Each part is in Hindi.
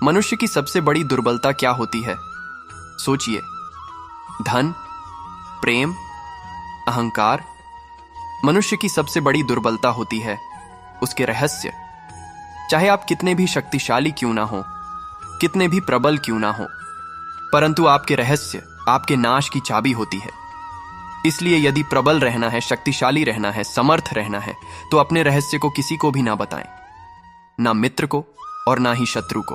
मनुष्य की सबसे बड़ी दुर्बलता क्या होती है? सोचिए। धन, प्रेम, अहंकार। मनुष्य की सबसे बड़ी दुर्बलता होती है उसके रहस्य। चाहे आप कितने भी शक्तिशाली क्यों ना हो, कितने भी प्रबल क्यों ना हो, परंतु आपके रहस्य आपके नाश की चाबी होती है। इसलिए यदि प्रबल रहना है, शक्तिशाली रहना है, समर्थ रहना है, तो अपने रहस्य को किसी को भी ना बताएं, ना मित्र को और ना ही शत्रु को,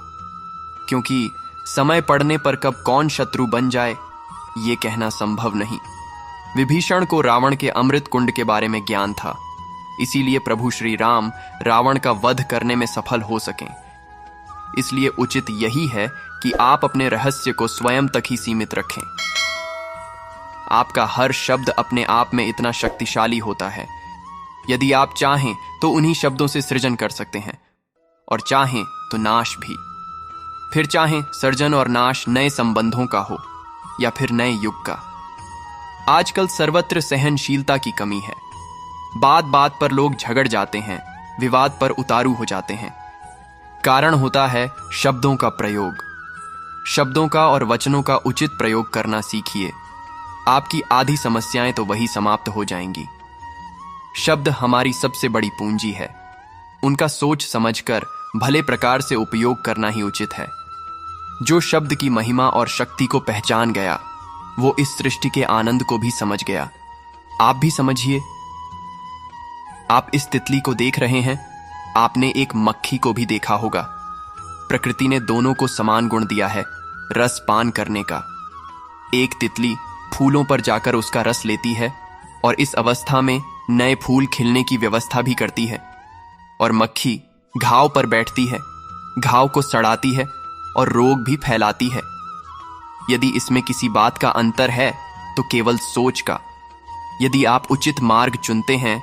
क्योंकि समय पड़ने पर कब कौन शत्रु बन जाए ये कहना संभव नहीं। विभीषण को रावण के अमृत कुंड के बारे में ज्ञान था, इसीलिए प्रभु श्री राम रावण का वध करने में सफल हो सकें। इसलिए उचित यही है कि आप अपने रहस्य को स्वयं तक ही सीमित रखें। आपका हर शब्द अपने आप में इतना शक्तिशाली होता है। यदि आप चाहें तो उन्हीं शब्दों से सृजन कर सकते हैं, और चाहें तो नाश भी। फिर चाहें सर्जन और नाश नए संबंधों का हो या फिर नए युग का। आजकल सर्वत्र सहनशीलता की कमी है। बात बात पर लोग झगड़ जाते हैं, विवाद पर उतारू हो जाते हैं। कारण होता है शब्दों का प्रयोग। शब्दों का और वचनों का उचित प्रयोग करना सीखिए। आपकी आधी समस्याएं तो वही समाप्त हो जाएंगी। शब्द हमारी सबसे बड़ी पूंजी है। उनका सोच समझकर भले प्रकार से उपयोग करना ही उचित है। जो शब्द की महिमा और शक्ति को पहचान गया, वो इस सृष्टि के आनंद को भी समझ गया। आप भी समझिए। आप इस तितली को देख रहे हैं, आपने एक मक्खी को भी देखा होगा। प्रकृति ने दोनों को समान गुण दिया है रस पान करने का। एक तितली फूलों पर जाकर उसका रस लेती है और इस अवस्था में नए फूल खिलने की व्यवस्था भी करती है, और मक्खी घाव पर बैठती है, घाव को सड़ाती है और रोग भी फैलाती है। यदि इसमें किसी बात का अंतर है तो केवल सोच का। यदि आप उचित मार्ग चुनते हैं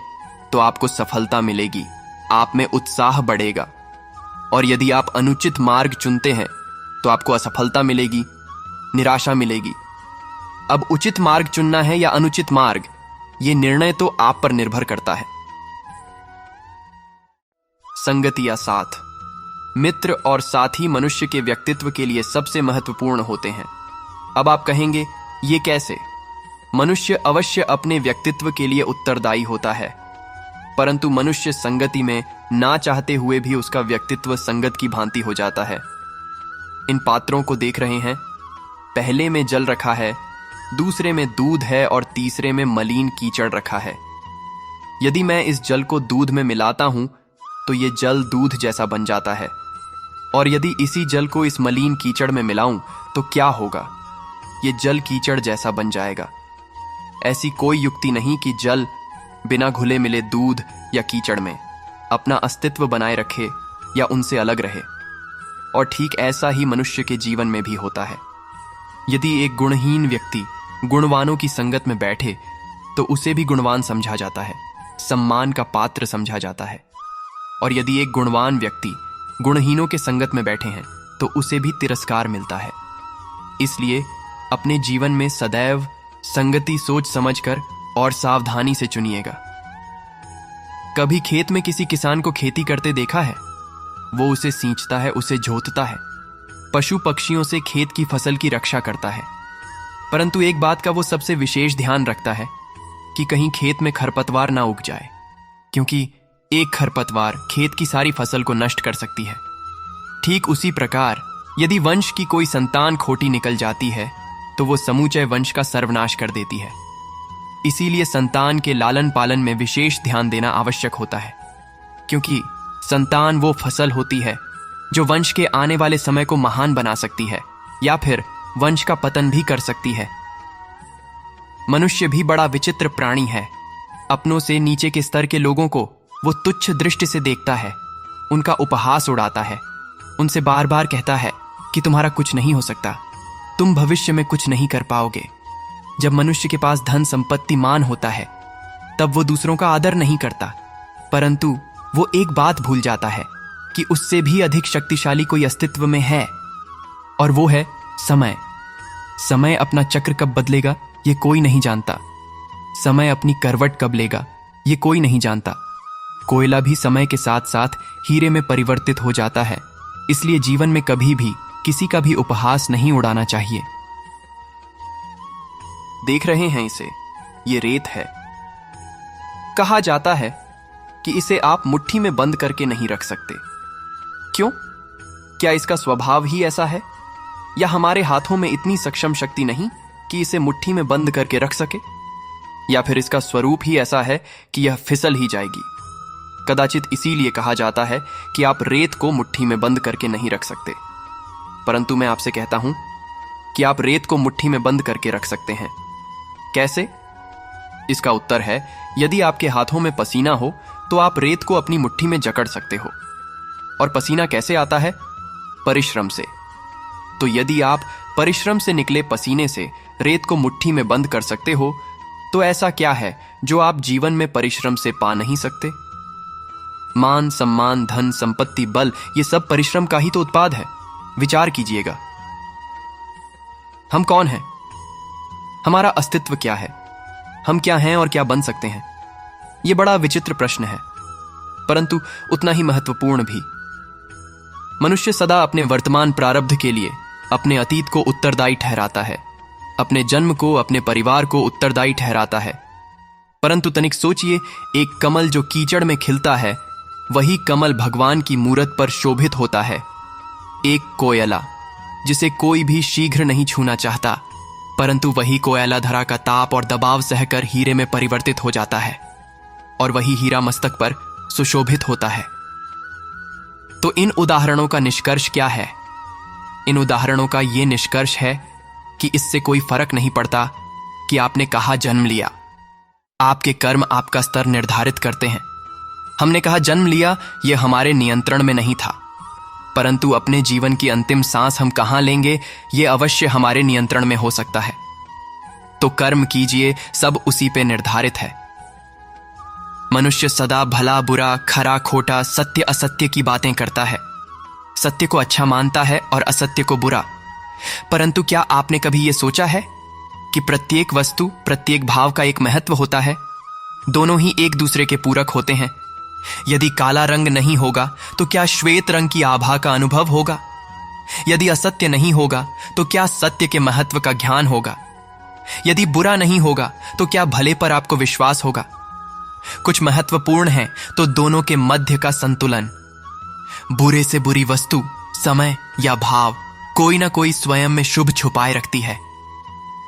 तो आपको सफलता मिलेगी, आप में उत्साह बढ़ेगा, और यदि आप अनुचित मार्ग चुनते हैं तो आपको असफलता मिलेगी, निराशा मिलेगी। अब उचित मार्ग चुनना है या अनुचित मार्ग, यह निर्णय तो आप पर निर्भर करता है। संगति या साथ। मित्र और साथी मनुष्य के व्यक्तित्व के लिए सबसे महत्वपूर्ण होते हैं। अब आप कहेंगे, ये कैसे? मनुष्य अवश्य अपने व्यक्तित्व के लिए उत्तरदायी होता है, परंतु मनुष्य संगति में ना चाहते हुए भी उसका व्यक्तित्व संगत की भांति हो जाता है। इन पात्रों को देख रहे हैं, पहले में जल रखा है, दूसरे में दूध है और तीसरे में मलिन कीचड़ रखा है। यदि मैं इस जल को दूध में मिलाता हूं तो यह जल दूध जैसा बन जाता है, और यदि इसी जल को इस मलिन कीचड़ में मिलाऊं तो क्या होगा? यह जल कीचड़ जैसा बन जाएगा। ऐसी कोई युक्ति नहीं कि जल बिना घुले मिले दूध या कीचड़ में अपना अस्तित्व बनाए रखे या उनसे अलग रहे। और ठीक ऐसा ही मनुष्य के जीवन में भी होता है। यदि एक गुणहीन व्यक्ति गुणवानों की संगत में बैठे तो उसे भी गुणवान समझा जाता है, सम्मान का पात्र समझा जाता है, और यदि एक गुणवान व्यक्ति गुणहीनों के संगत में बैठे हैं तो उसे भी तिरस्कार मिलता है। इसलिए अपने जीवन में सदैव संगति सोच समझकर और सावधानी से चुनिएगा। कभी खेत में किसी किसान को खेती करते देखा है? वो उसे सींचता है, उसे जोतता है, पशु पक्षियों से खेत की फसल की रक्षा करता है, परंतु एक बात का वो सबसे विशेष ध्यान रखता है कि कहीं खेत में खरपतवार ना उग जाए, क्योंकि एक खरपतवार खेत की सारी फसल को नष्ट कर सकती है। ठीक उसी प्रकार यदि वंश की कोई संतान खोटी निकल जाती है तो वो समूचे वंश का सर्वनाश कर देती है। इसीलिए संतान के लालन पालन में विशेष ध्यान देना आवश्यक होता है, क्योंकि संतान वो फसल होती है जो वंश के आने वाले समय को महान बना सकती है या फिर वंश का पतन भी कर सकती है। मनुष्य भी बड़ा विचित्र प्राणी है। अपनों से नीचे के स्तर के लोगों को वो तुच्छ दृष्टि से देखता है, उनका उपहास उड़ाता है, उनसे बार बार कहता है कि तुम्हारा कुछ नहीं हो सकता, तुम भविष्य में कुछ नहीं कर पाओगे। जब मनुष्य के पास धन संपत्ति मान होता है तब वो दूसरों का आदर नहीं करता, परंतु वो एक बात भूल जाता है कि उससे भी अधिक शक्तिशाली कोई अस्तित्व में है, और वो है समय। समय अपना चक्र कब बदलेगा ये कोई नहीं जानता। समय अपनी करवट कब लेगा ये कोई नहीं जानता। कोयला भी समय के साथ साथ हीरे में परिवर्तित हो जाता है, इसलिए जीवन में कभी भी किसी का भी उपहास नहीं उड़ाना चाहिए। देख रहे हैं इसे, ये रेत है। कहा जाता है कि इसे आप मुट्ठी में बंद करके नहीं रख सकते। क्यों? क्या इसका स्वभाव ही ऐसा है, या हमारे हाथों में इतनी सक्षम शक्ति नहीं कि इसे मुट्ठी में बंद करके रख सके? या फिर इसका स्वरूप ही ऐसा है कि यह फिसल ही जाएगी? कदाचित इसीलिए कहा जाता है कि आप रेत को मुट्ठी में बंद करके नहीं रख सकते। परंतु मैं आपसे कहता हूं कि आप रेत को मुट्ठी में बंद करके रख सकते हैं। कैसे? इसका उत्तर है, यदि आपके हाथों में पसीना हो तो आप रेत को अपनी मुट्ठी में जकड़ सकते हो। और पसीना कैसे आता है? परिश्रम से। तो यदि आप परिश्रम से निकले पसीने से रेत को मुट्ठी में बंद कर सकते हो, तो ऐसा क्या है जो आप जीवन में परिश्रम से पा नहीं सकते? मान, सम्मान, धन, संपत्ति, बल, ये सब परिश्रम का ही तो उत्पाद है। विचार कीजिएगा, हम कौन हैं? हमारा अस्तित्व क्या है? हम क्या हैं और क्या बन सकते हैं? यह बड़ा विचित्र प्रश्न है, परंतु उतना ही महत्वपूर्ण भी। मनुष्य सदा अपने वर्तमान प्रारब्ध के लिए अपने अतीत को उत्तरदायी ठहराता है, अपने जन्म को, अपने परिवार को उत्तरदायी ठहराता है। परंतु तनिक सोचिए, एक कमल जो कीचड़ में खिलता है, वही कमल भगवान की मूरत पर शोभित होता है। एक कोयला जिसे कोई भी शीघ्र नहीं छूना चाहता, परंतु वही कोयला धरा का ताप और दबाव सहकर हीरे में परिवर्तित हो जाता है, और वही हीरा मस्तक पर सुशोभित होता है। तो इन उदाहरणों का निष्कर्ष क्या है? इन उदाहरणों का यह निष्कर्ष है कि इससे कोई फर्क नहीं पड़ता कि आपने कहां जन्म लिया। आपके कर्म आपका स्तर निर्धारित करते हैं। हमने कहा जन्म लिया, यह हमारे नियंत्रण में नहीं था, परंतु अपने जीवन की अंतिम सांस हम कहां लेंगे, यह अवश्य हमारे नियंत्रण में हो सकता है। तो कर्म कीजिए, सब उसी पे निर्धारित है। मनुष्य सदा भला बुरा, खरा खोटा, सत्य असत्य की बातें करता है। सत्य को अच्छा मानता है और असत्य को बुरा। परंतु क्या आपने कभी यह सोचा है कि प्रत्येक वस्तु, प्रत्येक भाव का एक महत्व होता है? दोनों ही एक दूसरे के पूरक होते हैं। यदि काला रंग नहीं होगा तो क्या श्वेत रंग की आभा का अनुभव होगा? यदि असत्य नहीं होगा तो क्या सत्य के महत्व का ज्ञान होगा? यदि बुरा नहीं होगा तो क्या भले पर आपको विश्वास होगा? कुछ महत्वपूर्ण है तो दोनों के मध्य का संतुलन। बुरे से बुरी वस्तु, समय या भाव कोई ना कोई स्वयं में शुभ छुपाए रखती है।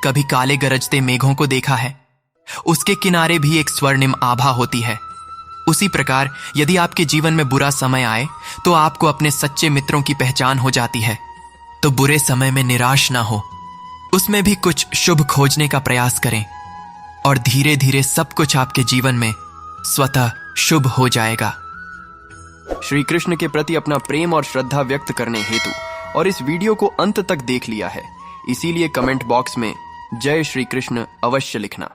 कभी काले गरजते मेघों को देखा है? उसके किनारे भी एक स्वर्णिम आभा होती है। उसी प्रकार यदि आपके जीवन में बुरा समय आए तो आपको अपने सच्चे मित्रों की पहचान हो जाती है। तो बुरे समय में निराश ना हो, उसमें भी कुछ शुभ खोजने का प्रयास करें, और धीरे धीरे सब कुछ आपके जीवन में स्वतः शुभ हो जाएगा। श्री कृष्ण के प्रति अपना प्रेम और श्रद्धा व्यक्त करने हेतु और इस वीडियो को अंत तक देख लिया है, इसीलिए कमेंट बॉक्स में जय श्री कृष्ण अवश्य लिखना।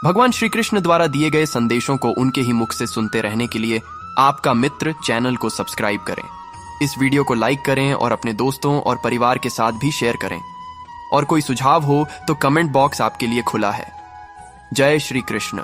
भगवान श्री कृष्ण द्वारा दिए गए संदेशों को उनके ही मुख से सुनते रहने के लिए आपका मित्र चैनल को सब्सक्राइब करें। इस वीडियो को लाइक करें और अपने दोस्तों और परिवार के साथ भी शेयर करें। और कोई सुझाव हो तो कमेंट बॉक्स आपके लिए खुला है। जय श्री कृष्ण।